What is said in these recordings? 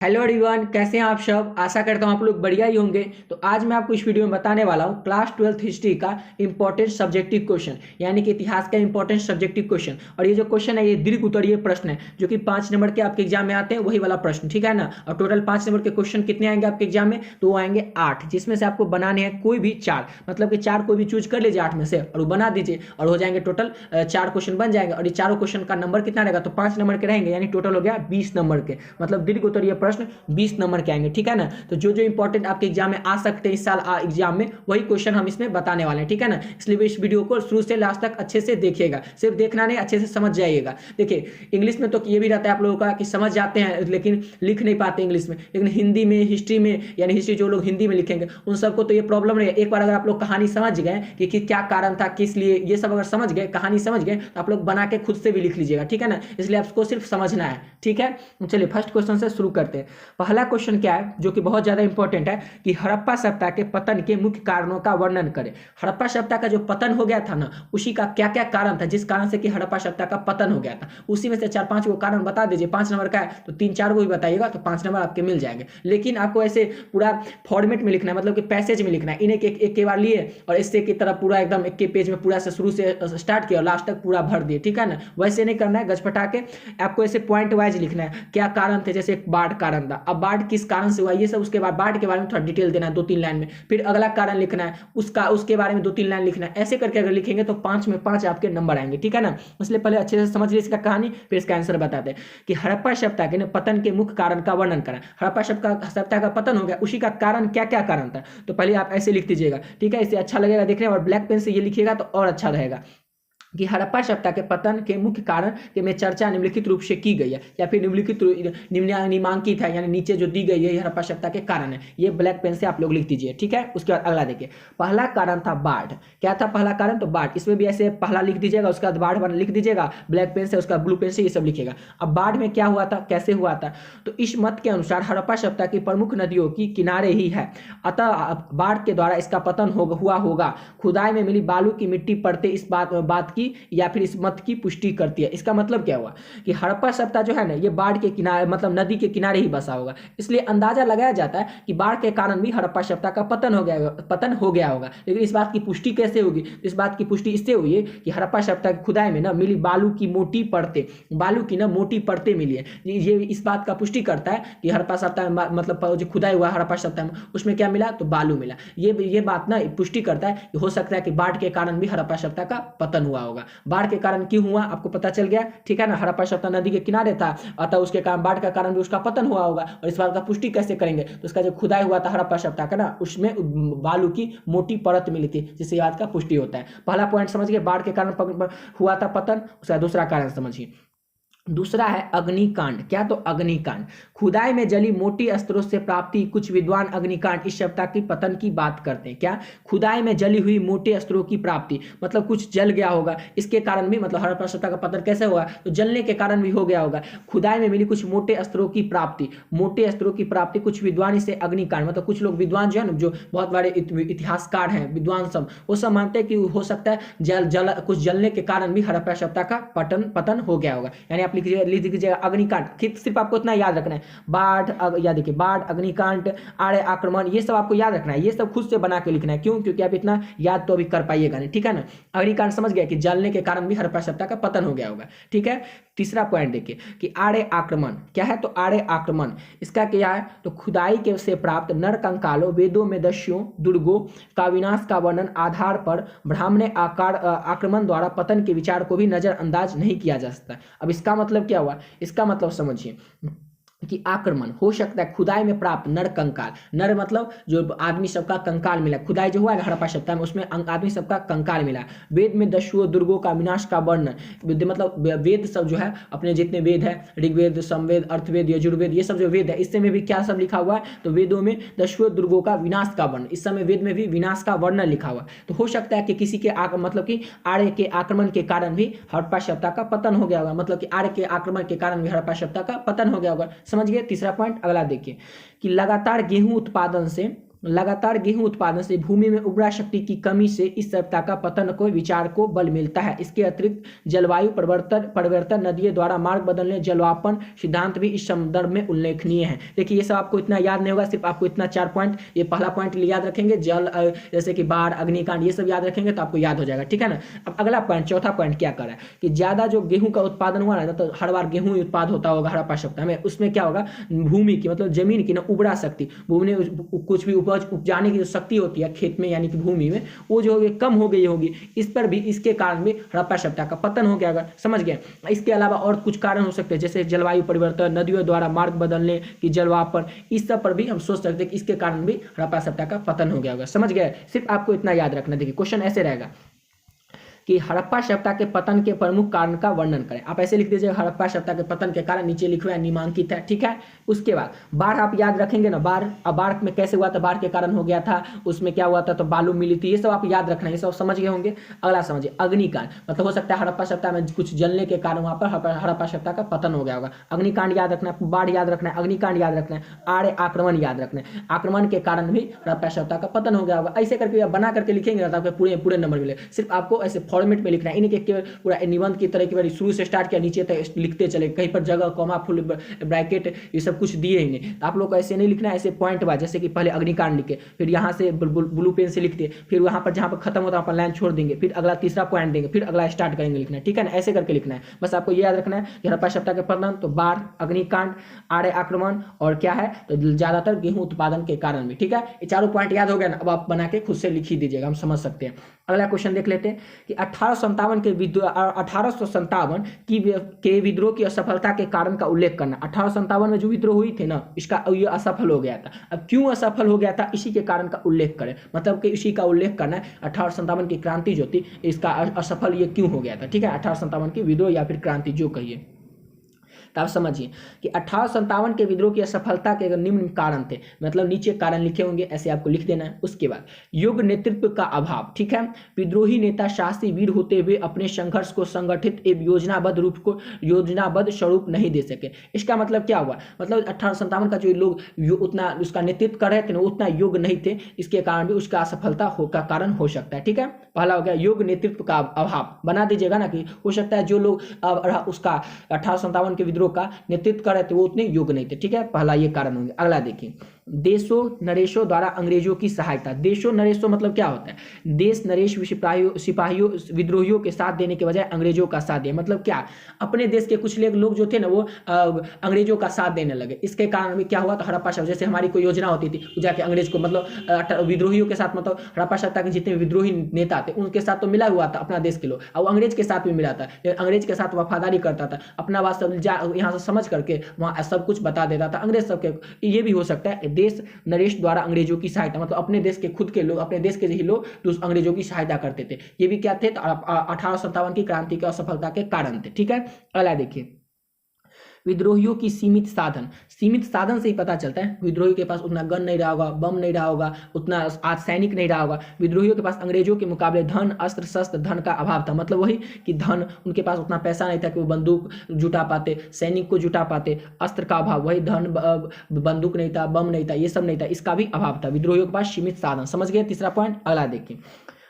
Hello everyone, कैसे हैं आप सब। आशा करता हूं आप लोग बढ़िया ही होंगे। तो आज मैं आपको इस वीडियो में बताने वाला हूं क्लास 12th हिस्ट्री का इंपॉर्टेंट सब्जेक्टिव क्वेश्चन, यानी कि इतिहास का इंपॉर्टेंट सब्जेक्टिव क्वेश्चन। और ये जो क्वेश्चन है ये दीर्घ उत्तरीय प्रश्न है जो कि 5 नंबर के आपके एग्जाम में आते हैं, वही वाला प्रश्न, ठीक है ना। और टोटल 5 नंबर के क्वेश्चन कितने आएंगे आपके एग्जाम में, तो वो आएंगे 8, जिसमें से आपको बनाने हैं कोई भी 4, मतलब कि 4 कोई भी चूज कर लीजिए 8 में से और वो बना दीजिए और हो जाएंगे टोटल 4 क्वेश्चन बन जाएंगे। और ये चारों क्वेश्चन का नंबर कितना रहेगा, तो 5 नंबर के रहेंगे, यानी टोटल हो गया 20 नंबर के, मतलब दीर्घ उत्तरीय प्रश्न 20 नंबर के आएंगे, ठीक है ना। तो जो जो इंपॉर्टेंट आपके एग्जाम में आ सकते हैं इस साल एग्जाम में, वही क्वेश्चन हम इसमें बताने वाले हैं, ठीक है ना। इसलिए इस वीडियो को शुरू से लास्ट तक अच्छे से देखिएगा, सिर्फ देखना नहीं, अच्छे से समझ जाइएगा। देखिए इंग्लिश में तो ये भी रहता है आप लोगों का कि समझ जाते हैं लेकिन लिख नहीं पाते इंग्लिश में, लेकिन हिंदी में, हिस्ट्री में, यानी हिस्ट्री जो लोग हिंदी में लिखेंगे उन सबको तो ये प्रॉब्लम नहीं है। एक बार अगर आप लोग कहानी समझ गए कि क्या कारण था, किस लिए, ये सब अगर समझ गए, कहानी समझ गए, तो आप लोग बना के खुद से भी लिख लीजिएगा, ठीक है ना। इसलिए आपको सिर्फ समझना है, ठीक है। चलिए फर्स्ट क्वेश्चन से शुरू करते हैं। पहला क्वेश्चन क्या है जो कि बहुत ज्यादा इंपॉर्टेंट है कि हड़प्पा सभ्यता के पतन के मुख्य कारणों का वर्णन करें। हड़प्पा सभ्यता का जो पतन हो गया था ना, उसी का क्या क्या कारण था जिस कारण से कि हड़प्पा सभ्यता का पतन हो गया था, उसी में से 4-5 को कारण बता दीजिए। 5 नंबर का है तो 3-4 को भी बताइएगा, तो 5 नंबर आपके मिल जाएंगे। लेकिन आपको ऐसे पूरा फॉर्मेट में लिखना है, मतलब कि पैसेज में लिखना है, इन्हें एक के बार लिए और इससे की तरह पूरा एकदम एक के पेज में पूरा से शुरू से स्टार्ट किया और लास्ट तक पूरा भर दिए, ठीक है ना। वैसे नहीं करना है, गजपटा के आपको ऐसे पॉइंट वाइज लिखना है क्या कारण थे। जैसे एक बाढ़ कारण था, अब बाढ़ किस कारण से हुआ ये सब, उसके बाद बाढ़ के बारे में थोड़ा डिटेल देना है 2-3 लाइन में, फिर अगला कारण लिखना है उसके बारे में 2-3 लाइन लिखना है। ऐसे करके अगर लिखेंगे तो 5 में 5 आपके नंबर आएंगे, ठीक है ना। इसलिए पहले अच्छे से समझ लीजिए इसका कहानी, फिर इसका आंसर बताते हैं कि हड़प्पा सभ्यता के पतन के मुख्य कारण का वर्णन करें। हड़प्पा सभ्यता का पतन हो गया, उसी का कारण क्या क्या कारण था, तो पहले आप ऐसे लिख दीजिएगा, ठीक है। इससे अच्छा लगेगा देखने, और ब्लैक पेन से ये लिखिएगा तो और अच्छा रहेगा कि हड़प्पा सभ्यता के पतन के मुख्य कारण के में चर्चा निम्नलिखित रूप से की गई है, या फिर निम्नांकित है, यानी नीचे जो दी गई है हड़प्पा सभ्यता के कारण है, ये ब्लैक पेन से आप लोग लिख दीजिए, ठीक है। उसके बाद अगला देखिए, पहला कारण था बाढ़। क्या था पहला कारण, तो बाढ़। इसमें भी ऐसे पहला लिख दीजिएगा, उसके बाद बाढ़ लिख दीजिएगा ब्लैक पेन से, उसका ब्लू पेन से ये सब लिखेगा। अब बाढ़ में क्या हुआ था, कैसे हुआ था, तो इस मत के अनुसार हड़प्पा सभ्यता की प्रमुख नदियों की किनारे ही है, अतः बाढ़ के द्वारा इसका पतन हुआ होगा। खुदाई में मिली बालू की मिट्टी पड़ते इस बात की या फिर इस मत की पुष्टि करती है। इसका मतलब क्या हुआ कि हड़प्पा सभ्यता जो है ना, ये बाढ़ के किनारे, मतलब नदी के किनारे ही बसा होगा, इसलिए अंदाजा लगाया जाता है कि बाढ़ के कारण भी हड़प्पा सभ्यता का पतन हो गया होगा। लेकिन इस बात की पुष्टि कैसे होगी, इस बात की पुष्टि इससे हुई है कि हड़प्पा सभ्यता की खुदाई में ना मिली बालू की मोटी परतें मिली है। ये इस बात का पुष्टि करता है कि हड़प्पा सभ्यता में, मतलब जो खुदाई हुआ हड़प्पा सभ्यता में, उसमें क्या मिला, तो बालू मिला। ये बात ना पुष्टि करता है कि हो सकता है कि बाढ़ के कारण भी हड़प्पा सभ्यता का पतन हुआ होगा। बाढ़ के कारण क्यों हुआ आपको पता चल गया, ठीक है ना। हड़प्पा सभ्यता नदी के किनारे था, अतः उसके कारण बाढ़ का कारण भी उसका पतन हुआ होगा। और इस बात का पुष्टि कैसे करेंगे, तो उसका जो खुदाई हुआ था हड़प्पा सभ्यता का ना, उसमें बालू की मोटी परत मिली थी, जिससे बात का पुष्टि होता है। पहला पॉइंट समझ गए, बाढ़ के कारण हुआ था पतन। उसका दूसरा कारण समझिए, दूसरा है अग्निकांड। क्या, तो अग्निकांड, खुदाई में जली मोटी अस्त्रों से प्राप्ति। कुछ विद्वान अग्निकांड इस सभ्यता की पतन की बात करते हैं। क्या, खुदाई में जली हुई मोटे अस्त्रों की प्राप्ति, मतलब कुछ जल गया होगा, इसके कारण भी, मतलब हड़प्पा सभ्यता का पतन कैसे होगा, तो जलने के कारण भी हो गया होगा। खुदाई में मिली कुछ मोटे अस्त्रों की प्राप्ति, कुछ विद्वान इसे अग्निकांड, मतलब कुछ लोग विद्वान जो है ना, जो बहुत बड़े इतिहासकार हैं, विद्वान सब, वो सब मानते हैं कि हो सकता है कुछ जलने के कारण भी हड़प्पा सभ्यता का पतन हो गया होगा। यानी लिख दीजिएगा अग्निकांड। सिर्फ आपको इतना याद रखना है, बाढ़, या देखिए बाढ़, अग्निकांड, आर्य आक्रमण, ये सब आपको याद रखना है। ये सब खुद से बना के लिखना है, क्यों, क्योंकि आप इतना याद तो अभी कर पाइएगा नहीं, ठीक है ना। अग्निकांड समझ गया कि जलने के कारण भी हड़प्पा सभ्यता का पतन हो गया होगा, ठीक है। तीसरा पॉइंट देखिए कि आर्य आक्रमण। क्या है, तो आर्य आक्रमण, इसका क्या है, तो खुदाई के से प्राप्त नर कंकालों, वेदों में दस्युओं, दुर्गों का विनाश का वर्णन आधार पर ब्राह्मण आक्रमण द्वारा पतन के विचार को भी नजरअंदाज नहीं किया जा सकता। अब इसका मतलब क्या हुआ, इसका मतलब समझिए कि आक्रमण हो सकता है खुदाई में प्राप्त नर कंकाल। नर मतलब जो आदमी सबका कंकाल मिला, खुदाई जो हुआ है हड़प्पा सभ्यता में, उसमें आदमी सबका कंकाल मिला। वेद में दस्युओं, दुर्गों का विनाश का वर्णन, मतलब वेद सब जो है, अपने जितने वेद है, ऋग्वेद, समवेद, अर्थवेद, यजुर्वेद, ये सब जो वेद है, इससे में भी क्या सब लिखा हुआ है, तो वेदों में दस्युओं, दुर्गों का विनाश का वर्णन, इस समय वेद में भी विनाश का वर्णन लिखा हुआ। तो हो सकता है कि किसी के मतलब कि आर्य के आक्रमण के कारण भी हड़प्पा सभ्यता का पतन हो गया होगा, मतलब कि आर्य के आक्रमण के कारण भी हड़प्पा सभ्यता का पतन हो गया होगा। समझ गए। तीसरा पॉइंट अगला देखिए कि लगातार गेहूं उत्पादन से लगातार गेहूं उत्पादन से भूमि में उर्वरा शक्ति की कमी से इस सभ्यता का पतन को विचार को बल मिलता है। इसके अतिरिक्त जलवायु परिवर्तन, नदियों द्वारा मार्ग बदलने, जलवापन सिद्धांत भी इस संदर्भ में उल्लेखनीय है। देखिए ये सब आपको इतना याद नहीं होगा, सिर्फ आपको इतना 4 पॉइंट, ये पहला पॉइंट याद रखेंगे, जल जैसे कि बाढ़, अग्निकांड, ये सब याद रखेंगे तो आपको याद हो जाएगा, ठीक है ना। अब अगला पॉइंट, चौथा पॉइंट क्या कर रहा है कि ज्यादा जो गेहूं का उत्पादन हुआ ना, तो हर बार गेहूं उत्पाद होता होगा हड़प्पा सभ्यता में, उसमें क्या होगा, भूमि की मतलब जमीन की ना उर्वरा शक्ति, भूमि ने कुछ भी उपज उपजाने की जो शक्ति होती है खेत में यानी कि भूमि में, वो जो कम हो गई होगी। इस पर भी, इसके कारण भी हड़प्पा सभ्यता का पतन हो गया, अगर समझ गए। इसके अलावा और कुछ कारण हो सकते हैं, जैसे जलवायु परिवर्तन, नदियों द्वारा मार्ग बदलने की जलवापन, इस सब पर भी हम सोच सकते हैं कि इसके कारण भी हड़प्पा सभ्यता का पतन हो गया होगा, समझ गए। सिर्फ आपको इतना याद रखना। देखिए क्वेश्चन ऐसे रहेगा कि हड़प्पा सभ्यता के पतन के प्रमुख कारण का वर्णन करें। आप ऐसे लिख दीजिए, हड़प्पा सभ्यता के पतन के कारण, नीचे लिखे हुए निम्नलिखित है, ठीक है। उसके बाद बाढ़ आप याद रखेंगे ना, बाढ़, अब बाढ़ में कैसे हुआ था, बाढ़ के कारण हो गया था, उसमें क्या हुआ था, तो बालू मिली थी, ये सब आप याद रखना, ये सब समझ गए होंगे। अगला समझिए, अग्निकांड, मतलब हो सकता है हड़प्पा सभ्यता में कुछ जलने के कारण वहां पर हड़प्पा सभ्यता का पतन हो गया होगा। अग्निकांड याद रखना है, बाढ़ याद रखना है, अग्निकांड याद रखना है, आर्य आक्रमण याद रखना है, आक्रमण के कारण भी हड़प्पा सभ्यता का पतन हो गया होगा। ऐसे करके बना करके लिखेंगे तो आपको पूरे पूरे नंबर मिले। सिर्फ आपको ऐसे फॉर्मेट में लिखना है, इनके पूरा निबंध की तरह की बार शुरू से स्टार्ट किया, नीचे तक लिखते चले, कहीं पर जगह, कॉमा, फुल ब्रैकेट, ये सब कुछ दिए ही नहीं। तो आप लोग को ऐसे नहीं लिखना है, ऐसे पॉइंट वाइज, जैसे कि पहले अग्निकांड लिखे, फिर यहाँ से ब्लू पेन से लिखते, फिर वहां पर जहां पर खत्म होता है वहां पर लाइन छोड़ देंगे, फिर अगला तीसरा पॉइंट देंगे, फिर अगला स्टार्ट करेंगे लिखना, ठीक है ना। ऐसे करके लिखना है, बस आपको ये याद रखना है कि हड़प्पा सभ्यता के पतन, तो बाढ़, अग्निकांड, आर्य आक्रमण, और क्या है, तो ज्यादातर गेहूं उत्पादन के कारण भी, ठीक है। ये चारों पॉइंट याद हो गया ना, अब आप बना के खुद से लिख ही दीजिएगा, हम समझ सकते हैं। अगला क्वेश्चन देख लेते हैं कि 1857 के विद्रोह की असफलता के कारण का उल्लेख करना। 1857 में जो विद्रोह हुई थी ना, इसका ये असफल हो गया था। अब क्यों असफल हो गया था, इसी के कारण का उल्लेख करें, मतलब कि इसी का उल्लेख करना है। 1857 की क्रांति जो थी, इसका असफल ये क्यों हो गया था, ठीक है। 1857 की विद्रोह या फिर क्रांति जो कहिए, तो आप समझिए कि 1857 के विद्रोह की असफलता के निम्न कारण थे, मतलब नीचे कारण लिखे होंगे, ऐसे आपको लिख देना है। उसके बाद योग्य नेतृत्व का अभाव, ठीक है। विद्रोही नेता साहसी वीर होते हुए अपने संघर्ष को संगठित एवं योजनाबद्ध स्वरूप नहीं दे सके। इसका मतलब क्या हुआ, मतलब 1857 का जो लोग उतना उसका नेतृत्व कर रहे थे ना, उतना योग्य नहीं थे, इसके कारण भी उसका असफलता का कारण हो सकता है, ठीक है। पहला हो गया योग्य नेतृत्व का अभाव, बना दीजिएगा ना, कि हो सकता है जो लोग उसका 1857 के का नेतृत्व कर रहे थे वो उतने योग्य नहीं थे, ठीक है। पहला ये कारण होंगे। अगला देखिए, देशों नरेशों द्वारा अंग्रेजों की सहायता। देशों नरेशों मतलब क्या होता है, देश नरेश सिपाहियों विद्रोहियों के साथ देने के बजाय अंग्रेजों का साथ दिया, मतलब क्या, अपने देश के कुछ लोग जो थे ना, वो अंग्रेजों का साथ देने लगे। इसके कारण भी क्या हुआ, तो हड़प्पा सभ्यता, जैसे हमारी कोई योजना होती थी, जाके अंग्रेज को, मतलब विद्रोहियों के साथ, मतलब हड़प्पा सभ्यता के जितने विद्रोही नेता थे उनके साथ तो मिला हुआ था अपना देश के लोग, और अंग्रेज के साथ भी मिला था, अंग्रेज के साथ वफादारी करता था, अपना बात सब यहाँ से समझ करके वहाँ सब कुछ बता देता था अंग्रेज सबके। ये भी हो सकता है देश नरेश द्वारा अंग्रेजों की सहायता, मतलब अपने देश के खुद के लोग, अपने देश के ही लोग तो अंग्रेजों की सहायता करते थे। ये भी क्या थे, तो 1857 की क्रांति की असफलता के कारण थे, ठीक है। अगला देखिए, विद्रोहियों की सीमित साधन से ही पता चलता है, विद्रोही के पास उतना गन नहीं रहा होगा, बम नहीं रहा होगा, उतना आज सैनिक नहीं रहा होगा। विद्रोहियों के पास अंग्रेजों के मुकाबले धन, अस्त्र शस्त्र, धन का अभाव था, मतलब वही कि धन, उनके पास उतना पैसा नहीं था कि वो बंदूक जुटा पाते, सैनिक को जुटा पाते, अस्त्र का अभाव, वही धन, बंदूक नहीं था, बम नहीं था, ये सब नहीं था, इसका भी अभाव था। विद्रोहियों के पास सीमित साधन, समझ गए तीसरा पॉइंट। अगला देखिए,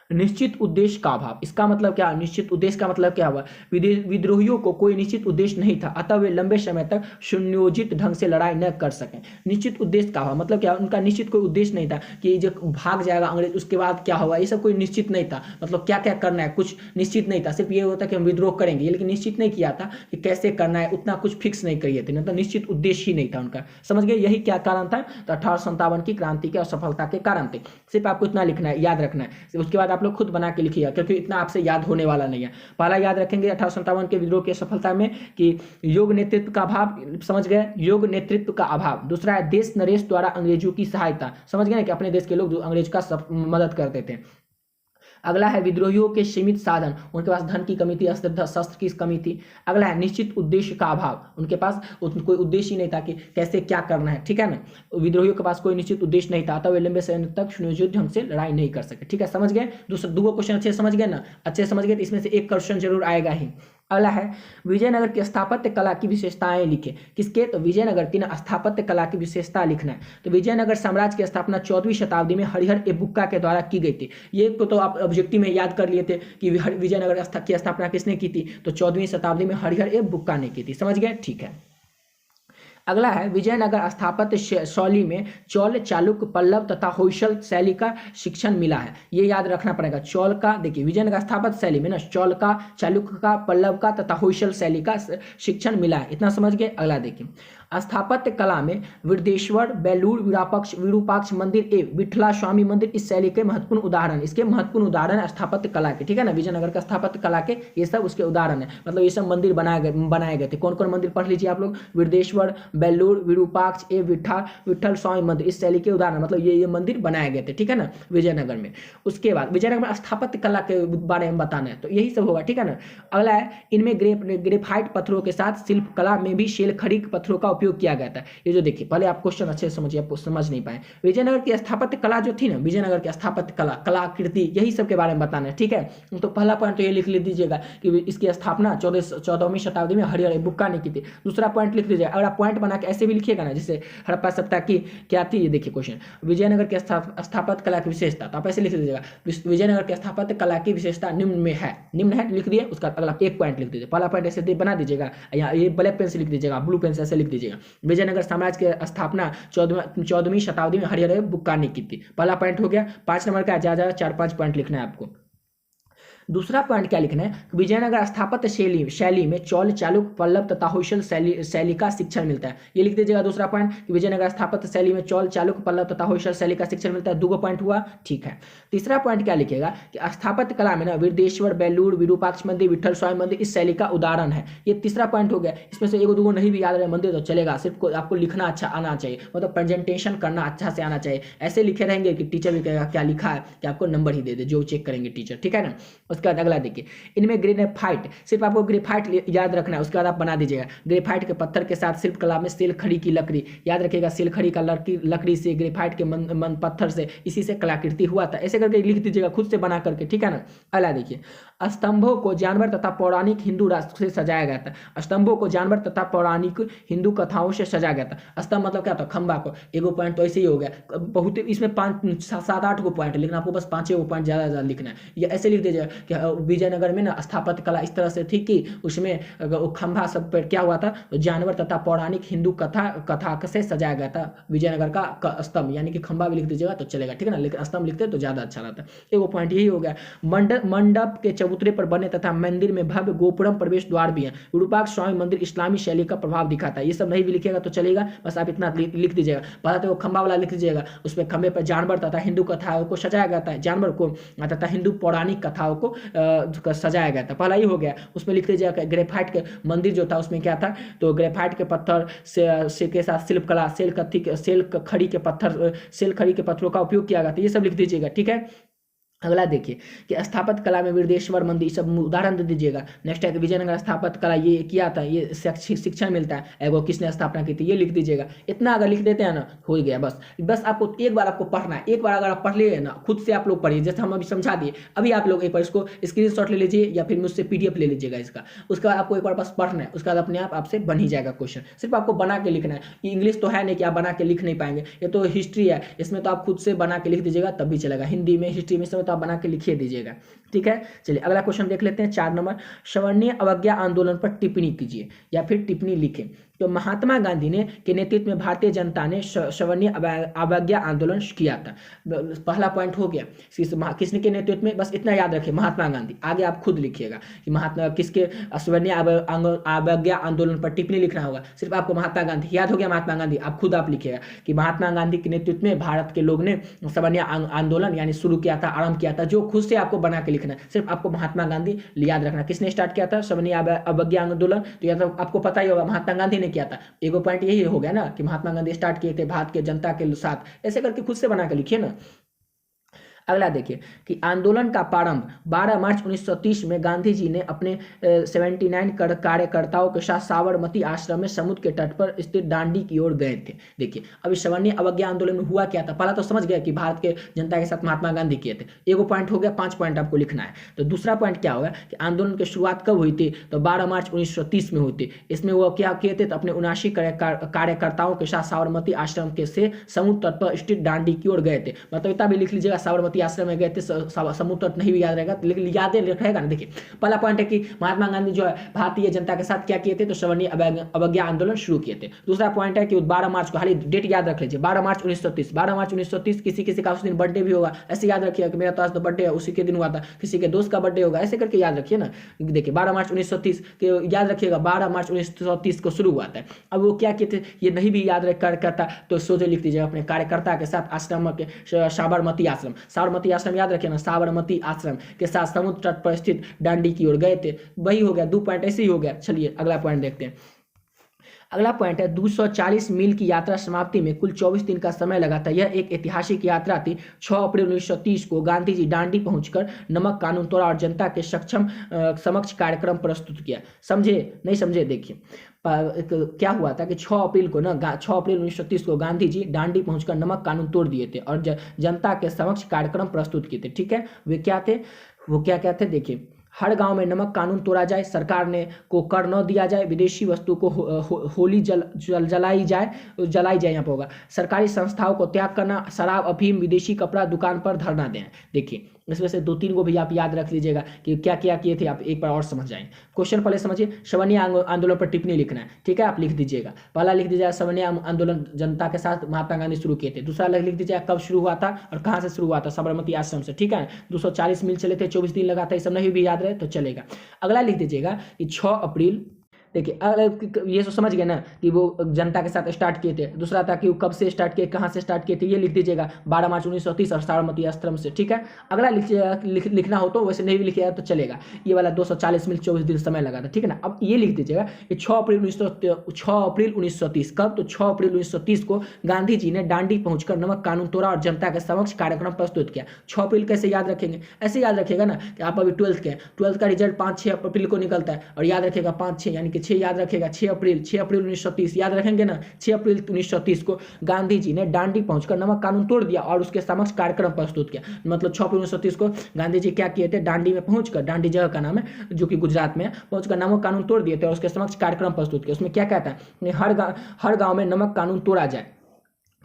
निश्चित उद्देश्य का अभाव। इसका मतलब क्या, निश्चित उद्देश्य का मतलब क्या हुआ, विद्रोहियों को कोई निश्चित उद्देश्य नहीं था, अतः वे लंबे समय तक सुनियोजित ढंग से लड़ाई न कर सकें। निश्चित उद्देश्य का हुआ मतलब क्या, उनका निश्चित कोई उद्देश्य नहीं था कि जब भाग जाएगा अंग्रेज उसके बाद क्या होगा, ये सब कोई निश्चित नहीं था, मतलब क्या क्या करना है कुछ निश्चित नहीं था, सिर्फ ये होता कि हम विद्रोह करेंगे, लेकिन निश्चित नहीं किया था कि कैसे करना है, उतना कुछ फिक्स नहीं किए थे, मतलब निश्चित उद्देश्य ही नहीं था उनका, समझ गए। यही क्या कारण था, तो 1857 की क्रांति के असफलता के कारण थे। सिर्फ आपको इतना लिखना है, याद रखना है, उसके बाद आप लोग खुद बना के लिखिएगा, क्योंकि इतना आपसे याद होने वाला नहीं है। पहला याद रखेंगे 1857 के विद्रोह की सफलता में कि योग नेतृत्व का अभाव, समझ गए, योग नेतृत्व का अभाव। दूसरा है देश नरेश द्वारा अंग्रेजों की सहायता, समझ गए कि अपने देश के लोग जो अंग्रेज का मदद करते थे। अगला है विद्रोहियों के सीमित साधन, उनके पास धन की कमी थी, अस्त्र शस्त्र की कमी थी। अगला है निश्चित उद्देश्य का अभाव, उनके पास कोई उद्देश्य ही नहीं था कि कैसे क्या करना है, ठीक है ना। विद्रोहियों के पास कोई निश्चित उद्देश्य नहीं था, तो वे लंबे समय तक सुनियोजित ढंग से लड़ाई नहीं कर सके, ठीक है, समझ गए। दूसरा दो क्वेश्चन अच्छे समझ गए ना, अच्छे समझ गए तो इसमें से एक क्वेश्चन जरूर आएगा ही। अगला है विजयनगर की स्थापत्य कला की विशेषताएं लिखें। किसके? तो विजयनगर की ना स्थापत्य कला की विशेषता लिखना है। तो विजयनगर साम्राज्य की स्थापना 14वीं शताब्दी में हरिहर बुक्का के द्वारा की गई थी। ये तो आप ऑब्जेक्टिव में याद कर लिए थे कि विजयनगर की स्थापना किसने की थी, तो 14वीं शताब्दी में हरिहर बुक्का ने की थी। समझ गए? ठीक है। अगला है विजयनगर स्थापत्य शैली में चौल, चालुक्य, पल्लव तथा होयसल शैली का शिक्षण मिला है। ये याद रखना पड़ेगा। चौल का, देखिए विजयनगर स्थापत्य शैली में ना चौल का, चालुक्य का, पल्लव का तथा होयसल शैली का शिक्षण मिला है। इतना समझ गए? अगला देखिए स्थापत्य कला में वृद्धेश्वर, बेलूर, विरूपाक्ष मंदिर विठला स्वामी मंदिर इस शैली के महत्वपूर्ण उदाहरण, इसके महत्वपूर्ण उदाहरण है स्थापत्य कला के। ठीक है ना, विजयनगर का स्थापत्य कला के ये सब उसके उदाहरण है। मतलब ये सब मंदिर बनाए गए थे। कौन कौन मंदिर पढ़ लीजिए आप लोग? वृद्धेश्वर, बेलूर, विरूपाक्ष विठल स्वामी मंदिर इस शैली के उदाहरण, मतलब ये मंदिर बनाए गए थे। ठीक है ना, विजयनगर में। उसके बाद विजयनगर में स्थापत्य कला के बारे में बताना है, तो यही सब होगा। ठीक है ना। अगला है इनमें ग्रेफाइट पत्थरों के साथ शिल्प कला में भी शेल खड़ी पत्थरों का उपयोग किया गया था। ये जो देखिए, पहले आप क्वेश्चन अच्छे से समझिए, आप समझ नहीं पाए। विजयनगर की स्थापत्य कला जो थी ना, विजयनगर की स्थापत्य कला, कलाकृति, यही सब के बारे में बताना है। ठीक है, तो पहला पॉइंट तो ये लिख लीजिएगा कि इसकी स्थापना 14वीं शताब्दी में हरिहर बुक्का ने की थी। दूसरा पॉइंट लिख लीजिएगा। अगर आप पॉइंट बना के ऐसे भी लिखिएगा ना, जैसे हड़प्पा सभ्यता की क्या थी, ये देखिए क्वेश्चन, विजयनगर की स्थापत्य कला की विशेषता, तो आप ऐसे लिख लीजिएगा विजयनगर की स्थापत्य कला की विशेषता निम्न में है। निम्न है लिख दिए, उसका अगला एक पॉइंट लिख दीजिए। पहला पॉइंट ऐसे बना दीजिएगा, या ये ब्लैक पेन से लिख दीजिएगा, ब्लू पेन से ऐसे लिख दीजिएगा। विजयनगर साम्राज्य की स्थापना 14वीं शताब्दी में हरिहर बुक्का ने की थी। पहला पॉइंट हो गया। 5 नंबर का ज्यादा 4-5 पॉइंट लिखना है आपको। दूसरा पॉइंट क्या लिखना है? विजयनगर स्थापत्य शैली में चौल, चालुक्य, पल्लव तथा होयसल शैली का शिक्षण मिलता है। ये लिख दीजिएगा दूसरा पॉइंट कि विजयनगर स्थापत्य शैली में चौल, चालुक्य, पल्लव तथा होयसल शैली का शिक्षण मिलता है। 2 पॉइंट हुआ। ठीक है। तीसरा पॉइंट क्या लिखेगा कि स्थापत्य कला में ना वृद्धेश्वर, बेलूर, विरूपाक्ष मंदिर, विठल स्वामी मंदिर इस शैली का उदाहरण है। ये तीसरा पॉइंट हो गया। इसमें से 1-2 नहीं भी याद रहे मंदिर तो चलेगा, सिर्फ आपको लिखना अच्छा आना चाहिए, मतलब प्रेजेंटेशन करना अच्छा से आना चाहिए। ऐसे लिखे रहेंगे कि टीचर भी कहेगा क्या लिखा है, कि आपको नंबर ही दे दे, जो चेक करेंगे टीचर। ठीक है ना। उसके बाद अगला देखिए, इनमें ग्रेफाइट, सिर्फ आपको ग्रेफाइट याद रखना है, उसके बाद आप बना दीजिएगा। ग्रेफाइट के पत्थर के साथ शिल्प कला में सेल खड़ी की लकड़ी, याद रखिएगा, सेल खड़ी का लकड़ी से, ग्रेफाइट के पत्थर से, इसी से कलाकृति हुआ था। ऐसे करके लिख दीजिएगा खुद से बना करके। ठीक है ना। अगला देखिए, स्तंभों को जानवर तथा पौराणिक हिंदू राष्ट्र से सजाया गया था। स्तंभों को जानवर तथा पौराणिक हिंदू कथाओं से सजाया गया था। स्तंभ मतलब क्या था? खंबा को। 1 पॉइंट तो ऐसे ही हो गया। बहुत इसमें 5-7-8 पॉइंट, लेकिन आपको बस 5-6 पॉइंट ज्यादा लिखना है। ये ऐसे लिख दीजिएगा कि विजयनगर में ना स्थापत्य कला इस तरह से थी कि उसमें खंभा सब पर क्या हुआ था, तो जानवर तथा पौराणिक हिंदू कथा से सजाया गया था विजयनगर का स्तंभ, यानी कि खंभा भी लिख दीजिएगा तो चलेगा। ठीक है ना, लेकिन स्तंभ लिखते तो ज्यादा अच्छा रहता है। 1 पॉइंट यही हो गया। मंडप के चबूतरे पर बने तथा मंदिर में भव्य गोपुरम प्रवेश द्वार भी है। विरूपाक्ष स्वामी मंदिर इस्लामी शैली का प्रभाव दिखाता है। ये सब नहीं भी लिखेगा तो चलेगा, बस आप इतना लिख दीजिएगा। पहला तो खंभा वाला लिख दीजिएगा, उसमें खंभे पर जानवर तथा हिंदू कथाओं को सजाया गया था, जानवर को तथा हिंदू पौराणिक कथाओं को सजाया गया था। पहला ही हो गया। उसमें लिख दीजिएगा ग्रेफाइट के मंदिर जो था उसमें क्या था, तो ग्रेफाइट के पत्थर से के साथ शिल्प कला, सेल खड़ी के पत्थरों का उपयोग किया गया था। ये सब लिख दीजिएगा। ठीक है। अगला देखिए कि स्थापत्य कला में वृद्धेश्वर मंदिर सब उदाहरण दे दीजिएगा। नेक्स्ट है कि विजयनगर स्थापत्य कला ये किया था, ये शिक्षण मिलता है, एगो किसने स्थापना की थी, ये लिख दीजिएगा। इतना अगर लिख देते हैं ना, हो गया। बस आपको एक बार आपको पढ़ना है। एक बार अगर आप पढ़ लिए ना, खुद से आप लोग पढ़िए, जैसे हम अभी समझा दिए। अभी आप लोग एक बार इसको स्क्रीनशॉट ले लीजिए या फिर मुझसे PDF ले लीजिएगा इसका। उसके बाद आपको एक बार बस पढ़ना है, उसके बाद अपने आप आपसे बन ही जाएगा क्वेश्चन। सिर्फ आपको बना के लिखना है। इंग्लिश तो है नहीं कि आप बना के लिख नहीं पाएंगे, ये तो हिस्ट्री है, इसमें तो आप खुद से बना के लिख दीजिएगा तब भी चलेगा। हिंदी में, हिस्ट्री में समय तो आप बना के लिखिए दीजिएगा। ठीक है। चलिए अगला क्वेश्चन देख लेते हैं। 4 नंबर, सवर्णीय अवज्ञा आंदोलन पर टिप्पणी कीजिए या फिर टिप्पणी लिखें। तो महात्मा गांधी ने के नेतृत्व में भारतीय जनता ने सवर्णीय अवज्ञा आंदोलन किया था। पहला पॉइंट हो गया। किसने के नेतृत्व में, बस इतना याद रखिए, महात्मा गांधी। आगे आप खुद लिखिएगा कि महात्मा किसके सवर्णीय अवज्ञा आंदोलन पर टिप्पणी लिखना होगा। सिर्फ आपको महात्मा गांधी याद हो गया, महात्मा गांधी आप खुद आप लिखिएगा कि महात्मा गांधी के नेतृत्व में भारत के लोग ने सवर्णीय आंदोलन यानी शुरू किया था, आरंभ किया था, जो खुद से आपको बना के लिखना है। सिर्फ आपको महात्मा गांधी याद रखना। किसने स्टार्ट किया था सवर्णीय अवज्ञा आंदोलन, तो यह तो आपको पता ही होगा, महात्मा गांधी ने किया था। 1 पॉइंट यही हो गया ना कि महात्मा गांधी स्टार्ट किए थे भारत के जनता के साथ। ऐसे करके खुद से बना के लिखिए ना। अगला देखिए कि आंदोलन का प्रारंभ 12 मार्च 1930 में गांधी जी ने अपने 79 कार्यकर्ताओं के साथ साबरमती आश्रम में समुद्र के तट पर स्थित दांडी की ओर गए थे। देखिए अभी सवर्णीय अवज्ञा आंदोलन में हुआ क्या था, पहला तो समझ गया कि भारत के जनता के साथ महात्मा गांधी किए थे, एगो पॉइंट हो गया, 5 पॉइंट आपको लिखना है। तो दूसरा पॉइंट क्या होगा कि आंदोलन की शुरुआत कब हुई थी, तो 12 मार्च 1930 में हुई थी। इसमें वो क्या किए थे, तो अपने 79 कार्यकर्ताओं के साथ साबरमती आश्रम के से समुद्र तट पर स्थित दांडी की ओर गए थे। मतलब इतना भी लिख लीजिएगा, साबरमती आश्रम में गए थे, समुद्र तट नहीं भी याद रहेगा लेकिन याद रहेगा ना। देखिए पहला पॉइंट है कि महात्मा गांधी जो है भारतीय जनता के साथ क्या किए थे, तो सवर्णीय अवज्ञा आंदोलन शुरू किए थे। दूसरा पॉइंट है कि 12 मार्च को, खाली डेट याद रख लीजिए, 12 मार्च 1930, 12 मार्च 1930 किसी किसी का उस दिन बर्थडे भी होगा, ऐसे याद रखिएगा कि मेरा तो आज तो बर्थडे है, उसी के दिन हुआ था, किसी के दोस्त का बर्थडे होगा, ऐसे करके याद रखिए ना। देखिए 12 मार्च 1930 के याद रखिएगा, 12 मार्च 1930 को शुरू हुआ था। अब वो क्या किए थे ये नहीं भी याद करता तो सोचे लिख दीजिएगा अपने कार्यकर्ता के साथ आश्रम के साबरमती आश्रम याद रखिए ना, साबरमती आश्रम के साथ समुद्र तट पर स्थित दांडी की ओर गए थे। वही हो गया, 2 पॉइंट ऐसे ही हो गया। चलिए अगला पॉइंट देखते हैं। अगला पॉइंट है 240 मील की यात्रा समाप्ति में कुल 24 दिन का समय लगा था। यह एक ऐतिहासिक यात्रा थी। 6 अप्रैल 1930 को गांधी जी दांडी पहुंचकर नमक कानून तोड़ा और जनता के समक्ष कार्यक्रम प्रस्तुत किया। समझे नहीं समझे, देखिए क्या हुआ था कि 6 अप्रैल को ना 6 अप्रैल 1930 को गांधी जी दांडी पहुंचकर नमक कानून तोड़ दिए थे और जनता के समक्ष कार्यक्रम प्रस्तुत किए थे। ठीक है, वे क्या थे, वो क्या क्या थे देखिए, हर गांव में नमक कानून तोड़ा जाए, सरकार ने को कर न दिया जाए, विदेशी वस्तु को होली जलाई जाए यहाँ पर होगा, सरकारी संस्थाओं को त्याग करना, शराब अफीम विदेशी कपड़ा दुकान पर धरना दें। देखिए इसमें से 2-3 को भी आप याद रख लीजिएगा कि क्या क्या किए थे, आप एक बार और समझ जाएंगे। क्वेश्चन पहले समझिए, सवर्णीय आंदोलन पर टिप्पणी लिखना है। ठीक है, आप लिख दीजिएगा, पहला लिख दीजिएगा सवर्णीय आंदोलन जनता के साथ महात्मा गांधी शुरू किए थे। दूसरा लिख दीजिएगा कब शुरू हुआ था और कहाँ से शुरू हुआ था, साबरमती आश्रम से। ठीक है, 240 मील चले थे, 24 दिन लगा था, ये सब नहीं भी याद रहे तो चलेगा। अगला लिख दीजिएगा कि 6 अप्रैल, देखिए ये तो समझ गए ना कि वो जनता के साथ स्टार्ट किए थे। दूसरा था कि वो कब से स्टार्ट किए, कहाँ से स्टार्ट किए थे, ये लिख दीजिएगा 12 मार्च 1930 और साबरमती आश्रम से। ठीक है, अगला लिखना हो तो, वैसे नहीं भी लिखिएगा तो चलेगा, ये वाला 240 मील 24 दिन समय लगा था। ठीक है ना, अब ये लिख दीजिएगा कि 6 अप्रैल 1930 कब, तो 6 अप्रैल 1930 को गांधी जी ने दांडी पहुंचकर नमक कानून तोड़ा और जनता के समक्ष कार्यक्रम प्रस्तुत किया। 6 अप्रैल कैसे याद रखेंगे, ऐसे याद रखिएगा ना कि आप अभी 12th के हैं, 12th का रिजल्ट 5-6 अप्रैल को निकलता है और याद रखेगा 5-6 यानी कि 6 याद रखेगा, 6 अप्रैल 1930 याद रखेंगे ना। 6 अप्रैल 1930 को गांधी जी ने दांडी पहुंचकर नमक कानून तोड़ दिया और उसके समक्ष कार्यक्रम प्रस्तुत किया। मतलब 6 अप्रैल 1930 को गांधी जी क्या किए थे, दांडी में पहुंचकर, दांडी जगह का नाम है जो कि गुजरात में है, पहुंचकर नमक कानून तोड़ दिए थे और उसके समक्ष कार्यक्रम प्रस्तुत किया। उसमें क्या कहता है, हर गांव में नमक कानून तोड़ा जाए,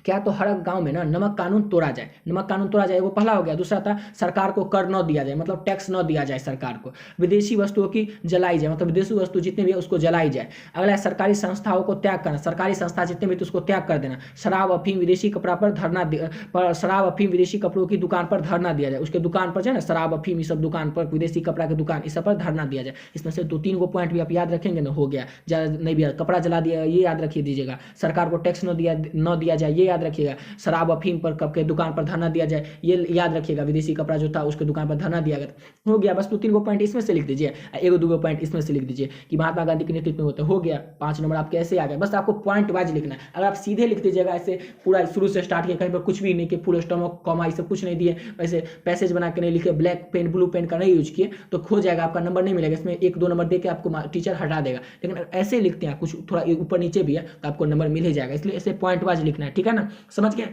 क्या, तो हर गांव में ना नमक कानून तोड़ा जाए, नमक कानून तोड़ा जाए, वो पहला हो गया। दूसरा था सरकार को कर न दिया जाए, मतलब टैक्स न दिया जाए सरकार को, विदेशी वस्तुओं की जलाई जाए, मतलब विदेशी वस्तु जितने भी है उसको जलाई जाए। अगला सरकारी संस्थाओं को त्याग करना, सरकारी संस्था जितने भी तो उसको त्याग कर देना। शराब अफीम विदेशी कपड़ा पर धरना, शराब अफीम विदेशी कपड़ों की दुकान पर धरना दिया जाए, उसके दुकान पर जो है ना शराब अफीम ये सब दुकान पर, विदेशी कपड़ा की दुकान इस सब पर धरना दिया जाए। इसमें से 2-3 को पॉइंट भी आप याद रखेंगे ना, हो गया, ज़्यादा नहीं भी, कपड़ा जला दिया ये याद रखिए दीजिएगा, सरकार को टैक्स न दिया जाए ये याद रखिएगा, शराब अफीम पर कब के दुकान पर धरना दिया जाए ये याद रखिएगा, विदेशी कपड़ा जो था उसके दुकान पर धरना दिया गया। हो गया, बस 2-3 को पॉइंट इसमें से लिख दीजिए, 1-2 पॉइंट इसमें से लिख दीजिए कि महात्मा गांधी के नेतृत्व में होता। हो गया, 5 नंबर आपके ऐसे आ गए। बस आपको पॉइंट वाइज लिखना है। अगर आप सीधे लिख दीजिएगा ऐसे पूरा शुरू से स्टार्ट किया, कहीं पर कुछ भी नहीं किया, फुल स्टॉप कॉमा ये सब कुछ नहीं दिए, वैसे पैसेज बना के नहीं लिखे, ब्लैक पेन ब्लू पेन का नहीं यूज किए तो खो जाएगा, आपका नंबर नहीं मिलेगा। इसमें 1-2 नंबर दे के आपको टीचर हटा देगा। लेकिन ऐसे लिखते हैं कुछ थोड़ा ऊपर नीचे भी है तो आपको नंबर मिल ही जाएगा, इसलिए ऐसे पॉइंट वाइज लिखना है। ठीक है ना, समझ गए।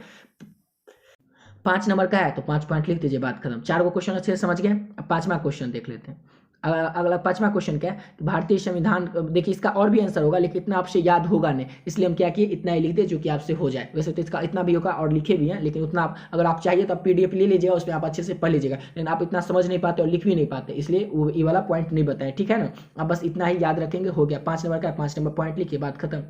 5 नंबर का है तो 5 पॉइंट लिख दीजिए, बात खत्म। 4 को क्वेश्चन अच्छे से समझ गए। अब 5वां क्वेश्चन देख लेते हैं। अगला 5वां क्वेश्चन क्या है, भारतीय संविधान, देखिए इसका और भी आंसर होगा लेकिन इतना आपसे याद होगा नहीं, इसलिए हम क्या किए, इतना ही लिख दे जो कि आपसे हो जाए। वैसे तो इसका इतना भी होगा और लिखे भी हैं, लेकिन उतना आप अगर आप चाहिए तो आप PDF ले लीजिएगा, उसमें आप अच्छे से पढ़ लीजिएगा, लेकिन आप इतना समझ नहीं पाते और लिख भी नहीं पाते, इसलिए वो ये वाला पॉइंट नहीं बताएं। ठीक है ना, आप बस इतना ही याद रखेंगे, हो गया। 5 नंबर का 5 नंबर पॉइंट लिखिए, बात खत्म।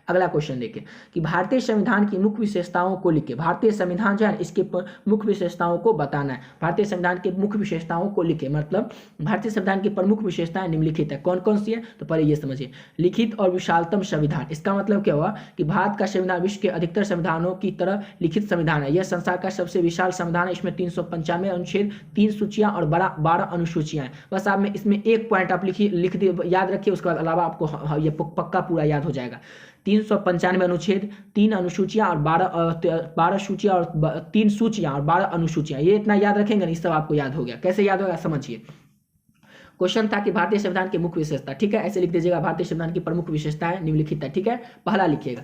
अगला क्वेश्चन देखिए कि भारतीय संविधान की मुख्य विशेषताओं को लिखिए। भारतीय संविधान जो है इसके मुख्य विशेषताओं को बताना है। भारतीय संविधान के मुख्य विशेषताओं को लिखिए, मतलब भारतीय संविधान की प्रमुख विशेषताएं निम्नलिखित है। कौन कौन सी है, तो पहले ये समझिए। लिखित और विशालतम संविधान, इसका मतलब क्या हुआ कि भारत का संविधान विश्व के अधिकतर संविधानों की तरह लिखित संविधान है। यह संसार का सबसे विशाल संविधान है। इसमें 395 अनुच्छेद, 3 सूचियां और 12 अनुसूचियां हैं। बस आप में इसमें एक पॉइंट आप लिख दिए, याद रखिए, उसके बाद अलावा आपको ये पक्का पूरा याद हो जाएगा। 395 अनुच्छेद, 3 अनुसूचियां और 12 सूचियां और 3 सूचियां और 12 अनुसूचियां। ये इतना याद रखेंगे, नहीं सब आपको याद हो गया। कैसे याद होगा समझिए। क्वेश्चन था कि भारतीय संविधान की मुख्य विशेषता, ठीक है, ऐसे लिख दीजिएगा भारतीय संविधान की प्रमुख विशेषताएं निम्नलिखित है, ठीक है। पहला लिखिएगा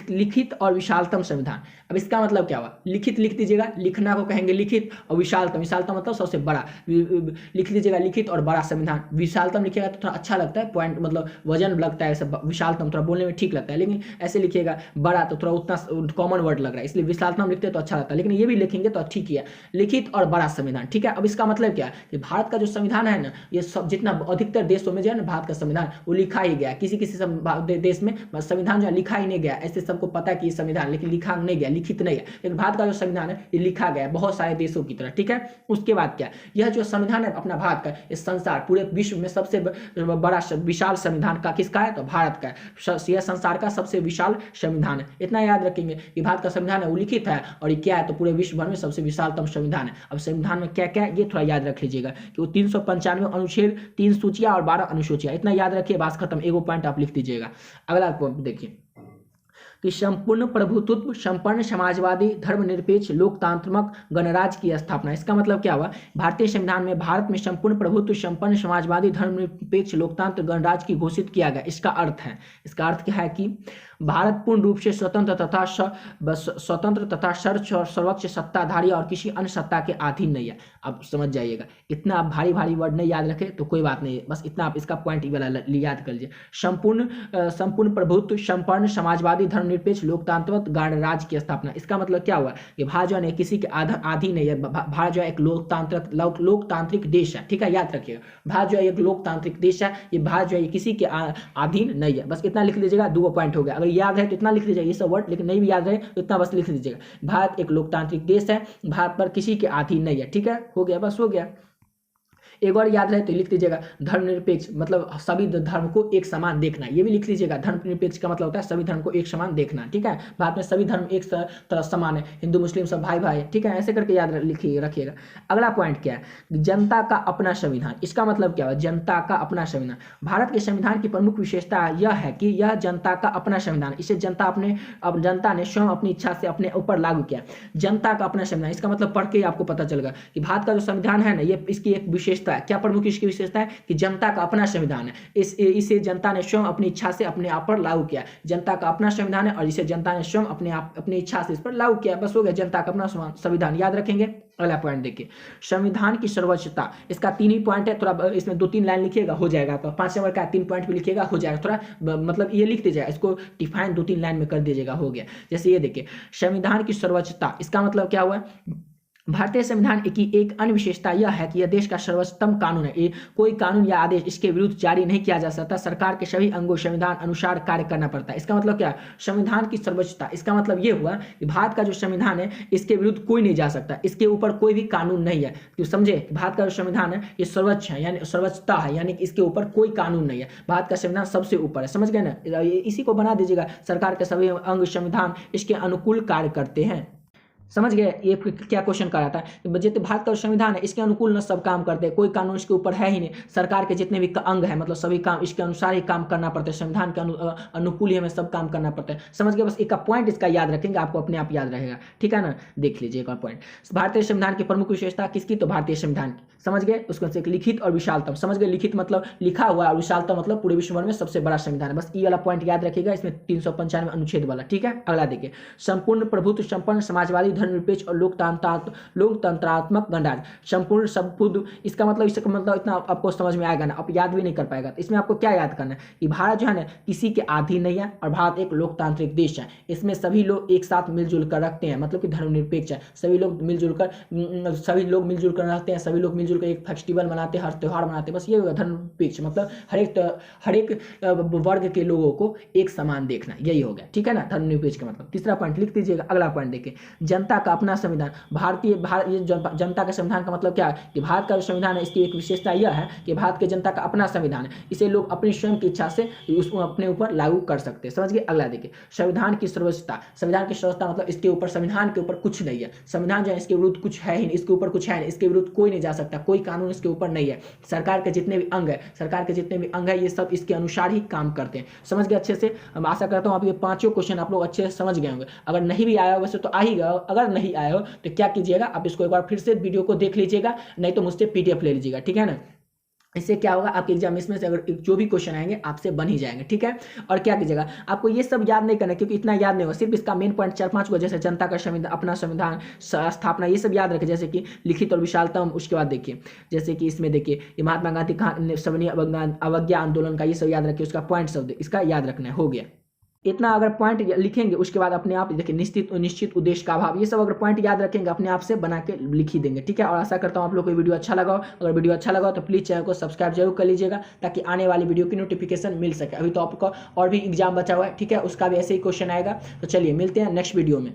लिखित और विशालतम संविधान। अब इसका मतलब क्या हुआ, लिखित लिख दीजिएगा, लिखना को कहेंगे लिखित, और विशालतम, विशालतम मतलब सबसे बड़ा, लिख दीजिएगा लिखित और बड़ा संविधान। विशालतम लिखिएगा तो थोड़ा अच्छा लगता है, पॉइंट मतलब वजन लगता है, ऐसा विशालतम थोड़ा बोलने में ठीक लगता है, लेकिन ऐसे लिखिएगा बड़ा तो थोड़ा उतना कॉमन वर्ड लग रहा है, इसलिए विशालतम लिखते तो अच्छा लगता है, लेकिन ये भी लिखेंगे तो ठीक ही है, लिखित और बड़ा संविधान, ठीक है। अब इसका मतलब क्या है कि भारत का जो संविधान है ना, ये सब जितना अधिकतर देशों में जो है ना भारत का संविधान वो लिखा ही गया, किसी देश में संविधान जो है लिखा ही नहीं गया, ऐसे सबको पता है कि ये संविधान लेकिन लिखा नहीं गया, लिखित नहीं है, लेकिन भारत का जो संविधान है ये लिखा गया बहुत सारे देशों की तरह, ठीक है। उसके बाद क्या, यह जो संविधान है अपना भारत का, इस संसार पूरे विश्व में सबसे बड़ा विशाल संविधान का किसका है, तो भारत का है। यह संसार का सबसे विशाल संविधान है, इतना याद रखेंगे कि भारत का संविधान है वो लिखित है, और ये क्या है तो पूरे विश्व भर में सबसे विशालतम संविधान है। अब संविधान में क्या क्या है ये थोड़ा याद रख लीजिएगा कि वो 395 अनुच्छेद, 3 सूचियां और 12 अनुसूचियां, इतना याद रखिए, बात खत्म। एगो पॉइंट आप लिख दीजिएगा। अगला पॉइंट देखिए कि संपूर्ण प्रभुत्व संपन्न समाजवादी धर्मनिरपेक्ष लोकतांत्रिक गणराज्य की स्थापना। इसका मतलब क्या हुआ, भारतीय संविधान में भारत में संपूर्ण प्रभुत्व संपन्न समाजवादी धर्मनिरपेक्ष लोकतांत्रिक गणराज्य की घोषित किया गया। इसका अर्थ क्या है कि भारत पूर्ण रूप से स्वतंत्र तथा सर्वोच्च सत्ताधारी और किसी अन्य सत्ता के अधीन नहीं है। अब समझ जाइएगा, इतना आप भारी वर्ड नहीं याद रखें तो कोई बात नहीं है, बस इतना आप इसका पॉइंट वाला याद कर लीजिए। संपूर्ण प्रभुत्व संपन्न समाजवादी धर्मनिरपेक्ष लोकतांत्रिक गणराज्य की स्थापना। इसका मतलब क्या हुआ कि भारत जो है किसी के अधीन नहीं है, भारत जो है एक लोकतांत्रिक देश है, ठीक है, याद रखिएगा। भारत जो है एक लोकतांत्रिक देश है, ये भारत जो है किसी के अधीन नहीं है, बस इतना लिख लीजिएगा। 2 पॉइंट हो गया। याद है तो इतना लिख लीजिएगा ये सब वर्ड, लेकिन नहीं भी याद रहे तो इतना बस लिख लीजिएगा, भारत एक लोकतांत्रिक देश है, भारत पर किसी के अधीन नहीं है, ठीक है, हो गया, बस हो गया। एक और याद रहे तो लिख दीजिएगा धर्मनिरपेक्ष, मतलब सभी धर्म को एक समान देखना, ये भी लिख लीजिएगा। धर्मनिरपेक्ष का मतलब होता है सभी धर्म को एक समान देखना, ठीक है। भारत में सभी धर्म एक तरह समान है, हिंदू मुस्लिम सब भाई भाई है, ठीक है, ऐसे करके याद रखिएगा। अगला पॉइंट क्या है, जनता का अपना संविधान। इसका मतलब क्या है, जनता का अपना संविधान। भारत के संविधान की प्रमुख विशेषता यह है कि यह जनता का अपना संविधान, इसे जनता ने स्वयं अपनी इच्छा से अपने ऊपर लागू किया। जनता का अपना संविधान, इसका मतलब पढ़ के आपको पता चलेगा कि भारत का जो संविधान है ना, ये इसकी एक विशेषता है। क्या प्रमुख इसकी विशेषता है कि जनता का अपना संविधान है, इसे जनता ने स्वयं अपनी इच्छा से अपने आप पर लागू किया। जनता का अपना संविधान है और इसे जनता ने स्वयं अपनी इच्छा से इस पर लागू किया, बस हो गया, जनता का अपना संविधान, याद रखेंगे। अगला पॉइंट देखिए, संविधान की सर्वोच्चता। इसका 3 ही पॉइंट है, थोड़ा इसमें 2-3 लाइन लिखिएगा हो जाएगा, आपका 5 नंबर का 3 पॉइंट भी लिखिएगा हो जाएगा, थोड़ा मतलब ये लिख दीजिएगा, इसको डिफाइन 2-3 लाइन में कर दीजिएगा, हो गया। जैसे ये देखिए, संविधान की सर्वोच्चता, इसका मतलब क्या हुआ, भारतीय संविधान की एक अन्य विशेषता यह है कि यह देश का सर्वोच्चतम कानून है, कोई कानून या आदेश इसके विरुद्ध जारी नहीं किया जा सकता, सरकार के सभी अंगों संविधान अनुसार कार्य करना पड़ता है। इसका मतलब क्या है, संविधान की सर्वोच्चता, इसका मतलब ये हुआ कि भारत का जो संविधान है इसके विरुद्ध कोई नहीं जा सकता, इसके ऊपर कोई भी कानून नहीं है, तो समझे, भारत का जो संविधान है ये सर्वोच्च है, यानी सर्वोच्चता है, यानी कि इसके ऊपर कोई कानून नहीं है, भारत का संविधान सबसे ऊपर है, समझ गए ना। इसी को बना दीजिएगा, सरकार के सभी अंग संविधान इसके अनुकूल कार्य करते हैं, समझ गए। ये क्या क्वेश्चन कर रहा था, जितने भारत का संविधान है इसके अनुकूल न सब काम करते हैं, कोई कानून इसके ऊपर है ही नहीं, सरकार के जितने भी अंग है मतलब सभी काम इसके अनुसार ही काम करना पड़ता है, संविधान के अनुकूल ही हमें सब काम करना पड़ता है, समझ गए। बस एक पॉइंट इसका याद रखेंगे, आपको अपने आप याद रहेगा, ठीक है ना। देख लीजिए एक और पॉइंट, भारतीय संविधान की प्रमुख विशेषता किसकी, तो भारतीय संविधान की, समझ गए। उसको से लिखित और विशालतम, समझ गए, लिखित मतलब लिखा हुआ और विशालतम मतलब पूरे विश्व भर में सबसे बड़ा संविधान है, बस ये वाला पॉइंट याद रखिएगा, इसमें 395 अनुच्छेद वाला, ठीक है। अगला देखिए, संपूर्ण प्रभुत्व संपन्न समाजवादी धर्मनिरपेक्ष और लोकतंत्रात्मक गणराज्य। संपूर्ण संपूर्ण, इसका मतलब इतना आपको समझ में आएगा ना, आप याद भी नहीं कर पाएगा। तो इसमें आपको क्या याद करना है कि भारत जो है ना किसी के अधीन नहीं है और भारत एक लोकतांत्रिक देश है, इसमें सभी लोग एक साथ मिलजुल कर रखते हैं, मतलब कि धर्मनिरपेक्ष है, सभी लोग मिलजुल कर रहते हैं, सभी लोग मिलजुल कर एक फेस्टिवल मनाते हैं, हर त्यौहार मनाते हैं, बस ये होगा धर्मनिरपेक्ष, मतलब हर एक वर्ग के लोगों को एक समान देखना, यही हो गया, ठीक है ना, धर्मनिरपेक्ष का मतलब। तीसरा पॉइंट लिख दीजिएगा। अगला पॉइंट देखिए, जनता जनता का अपना संविधान। ये जनता का संविधान का मतलब क्या है कि भारत का जो संविधान है इसकी एक विशेषता यह है कि भारत की जनता का अपना संविधान है, इसे लोग अपनी स्वयं की इच्छा से उसको अपने ऊपर लागू कर सकते हैं। समझ गए। अगला देखिए, संविधान की सर्वोच्चता। संविधान की सर्वोच्चता मतलब इसके ऊपर, संविधान के ऊपर कुछ नहीं है। संविधान जो है इसके विरुद्ध कुछ है ही नहीं, इसके ऊपर कुछ है नहीं, इसके विरुद्ध कोई नहीं जा सकता, कोई कानून इसके ऊपर नहीं है। सरकार के जितने भी अंग है ये सब इसके अनुसार ही काम करते हैं। समझ गए अच्छे से। हम आशा करता हूँ आप ये पांचों क्वेश्चन आप लोग अच्छे से समझ गए होंगे। अगर नहीं भी आया हो वैसे तो आ ही गया हो, अगर नहीं आया हो तो क्या कीजिएगा, आप इसको एक बार फिर से वीडियो को देख लीजिएगा, नहीं तो मुझसे PDF ले लीजिएगा, ठीक है ना। इससे क्या होगा, आपके एग्जाम इसमें से अगर जो भी क्वेश्चन आएंगे आपसे बन ही जाएंगे, ठीक है। और क्या कीजिएगा, आपको ये सब याद नहीं करना क्योंकि इतना याद नहीं होगा, सिर्फ इसका मेन पॉइंट 4-5 को, जैसे जनता का संविधान, अपना संविधान, स्थापना, ये सब याद रखें, जैसे कि लिखित और विशालतम। उसके बाद देखिए जैसे कि इसमें देखिए ये महात्मा गांधी का सविनय अवज्ञा आंदोलन का, ये सब याद रखिए, उसका पॉइंट सब इसका याद रखना है। हो गया इतना। अगर पॉइंट लिखेंगे उसके बाद अपने आप देखिए निश्चित उद्देश्य का अभाव, ये सब अगर पॉइंट याद रखेंगे अपने आप से बना के लिख ही देंगे, ठीक है। और आशा करता हूँ आप लोग को वीडियो अच्छा लगा हो। अगर वीडियो अच्छा लगा हो तो प्लीज़ चैनल को सब्सक्राइब जरूर कर लीजिएगा ताकि आने वाली वीडियो की नोटिफिकेशन मिल सके। अभी तो आपका और भी एग्जाम बचा हुआ है, ठीक है, उसका भी ऐसे ही क्वेश्चन आएगा। तो चलिए मिलते हैं नेक्स्ट वीडियो में।